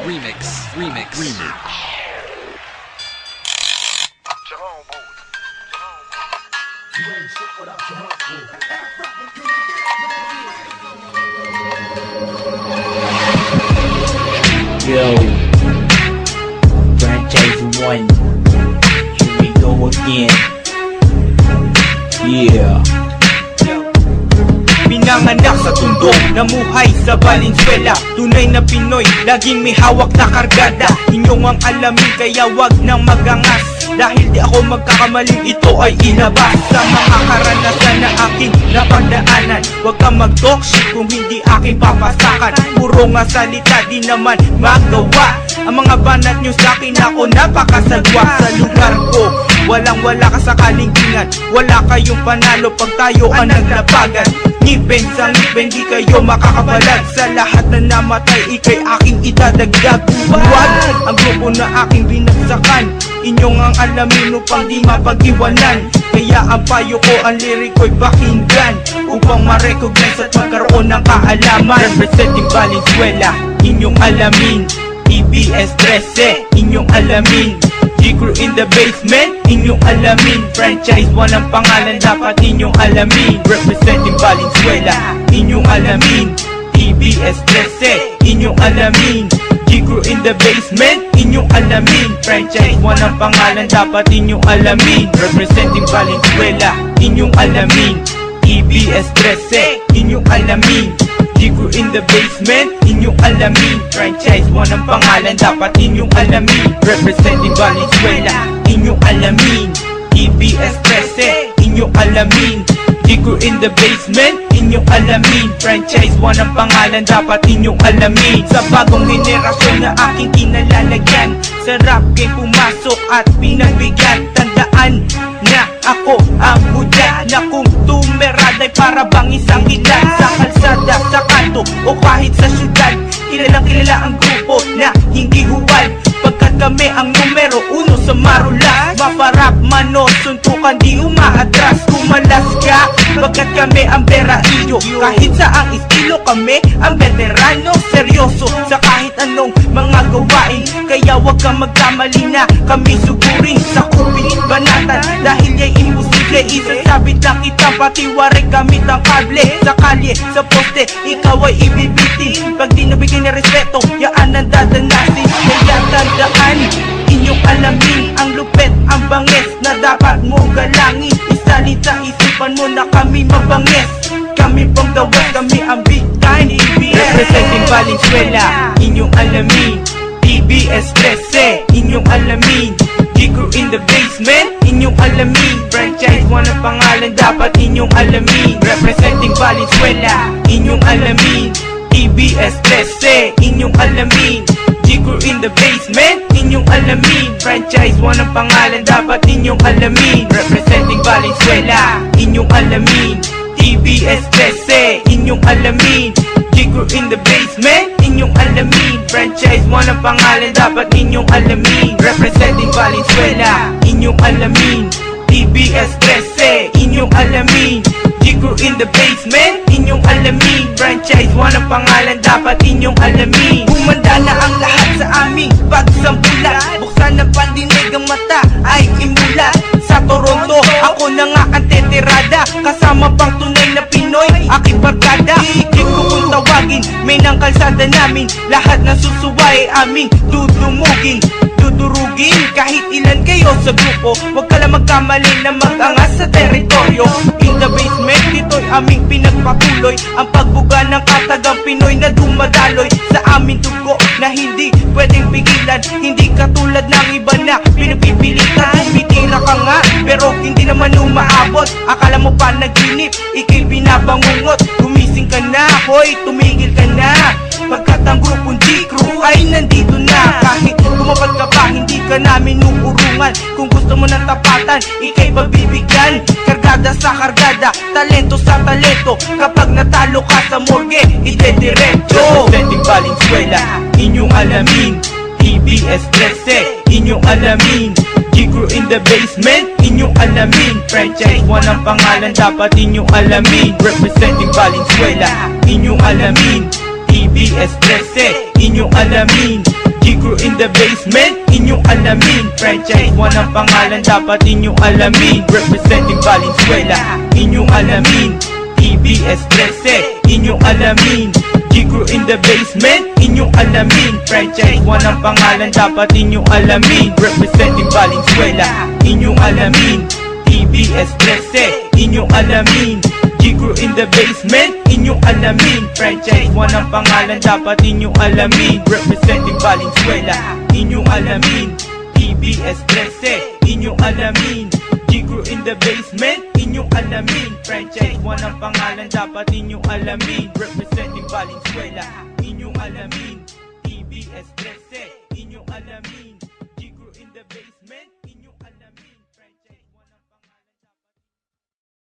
Remix. Yo, Franchise 1, here we go again. Yeah. Pinanganak sa tundo, namuhay sa Valenzuela. Tunay na Pinoy, laging may hawak na kargada. Inyong ang alamin, kaya wag nang magangas. Dahil di ako magkakamaling, ito ay ilabas sa mga karanasan na aking napagdaanan. Wag kang mag-talk shit kung hindi aking papasakan. Puro nga salita, di naman magawa. Ang mga banat nyo sa'kin, ako napakasagwa. Sa lugar ko, walang-wala ka sa kalingingan. Wala kayong panalo pag tayo ang naglabagan. Ngipin sa ngipin, di kayo makakabalag. Sa lahat na namatay, ikay aking idadagdag. Huwag ang grupo na aking binagsakan. Inyong ang alamin upang di mapag-iwanan. Kaya ang payo ko, ang lirik ko'y pakinggan, upang ma-recognize at magkaroon ng kaalaman. Representing Valenzuela, inyong alamin. TBS 13, inyong alamin. G-Crew in the basement, inyong alamin. Franchise 1 ang pangalan, dapat inyong alamin. Representing Valenzuela, inyong alamin. TBS 13, inyong alamin. G-Crew in the basement, inyong alamin. Franchise 1 ang pangalan, dapat inyong alamin. Representing Valenzuela, inyong alamin. TBS 13, inyong alamin. G-Crew in the basement, inyong alamin. Franchise 1 ang pangalan, dapat inyong alamin. Representing Valenzuela, inyong alamin. TBS 13, inyong alamin. G-Crew in the basement, inyong alamin. Franchise 1 ang pangalan, dapat inyong alamin. Sa bagong henerasyon na aking kinalalagyan, sa rap game pumasok at pinagbigyan. Tandaan na ako ang hudya, na kung tumeraday para bang isang ilan. Sa kalsada, sa kanto o kahit sa syudad, kilalang kilala ang grupo na hindi huwad. Pagkat kami ang numero 1 sa Marulas. Maparap mano, suntukan di umaatras. Kumalas ka, pagkat kami ang berailyo. Kahit sa ang estilo kami ang veterano. Seryoso sa kahit anong mga gawain. Kaya wag kang magkamali na kami sugurin sa kubing banatan. Dahil ya'y imposible, isasabit lang kita, patiwaray gamit ang kable. Sa kalye, sa poste, ikaw ay ibibitin. Pag di nabigyan ng respeto, yaan ang dadanasin. Kaya tandaan, inyong alamin. Ang lupet, ang bangis na dapat mo galangin. Isalin sa isipan mo na kami mabangis. Kami pang the west, kami ang big time. Representing Valenzuela, inyong alamin. TBS 13, inyong alamin. G-Crew in the basement, inyong alamin. Franchise 1 ang pangalan, dapat inyong alamin. Representing Valenzuela, inyong alamin. TBS 13, inyong alamin. G-Crew in the basement, inyong alamin. Franchise 1 ang pangalan, dapat inyong alamin. Representing Valenzuela, inyong alamin. TBS 13, inyong alamin. G-Crew in the basement, inyong alamin. Franchise 1 ang pangalan, dapat inyong alamin. Representing Valenzuela, inyong alamin. TBS 13, inyong alamin. G-Crew in the basement, inyong alamin. Franchise 1 ang pangalan, dapat inyong alamin. Humanda na ang lahat sa aming pagsampulat. Buksan ang pandinig, ang mata ay imulat. Sa Toronto, ako na nga ang teterada. Kasama pang tunay na Pinoy, aking barkada. Ikip ko kung tawagin, may nang kalsada namin. Lahat na susuway aming dudumugin. Dudurugin kahit ilan kayo sa grupo. Huwag ka lang magkamali na mag-angas sa teritoryo. In the basement, dito'y aming pinagpatuloy ang pagbuga ng katagang Pinoy na dumadaloy sa aming dugo na hindi pwedeng pigilan. Hindi katulad ng iba na pinagpipilitan. Tumitira ka nga pero hindi naman umaabot. Akala mo pa naginip, ikay binabangungot. Gumising ka na, hoy, tumigil ka na. Pagkat ang grupong G-Crew ay nandito na. Kahit kumapal ka pa, hindi ka namin uurungan. Kung gusto mo ng tapatan, ikay babibigyan. Kargada sa kargada, talento sa talento. Kapag natalo ka sa morgue, idediretso. Representing Valenzuela, inyong alamin. TBS 13, inyong alamin. G-Crew in the basement, inyong alamin. Franchise 1 ang pangalan, dapat inyong alamin. Representing Valenzuela, inyong alamin. TBS 13, inyong alamin. G-Crew in the basement, inyong alamin. Franchise 1 ang pangalan, dapat inyong alamin. Representing Valenzuela, inyong alamin. TBS 13, inyong alamin. G-Crew in the basement, inyong alamin. Franchise 1 ang pangalan, dapat inyong alamin. Representing Valenzuela, inyong alamin. TBS 13, inyong alamin. G-Crew in the basement, inyong alamin. Franchise 1 ang pangalan, dapat inyong alamin. Representing Valenzuela, inyong alamin. TBS 13, inyong alamin. G-Crew in the basement, inyong alamin. Franchise 1 ang pangalan, dapat inyong alamin. Representing Valenzuela, inyong alamin. TBS 13, inyong alamin.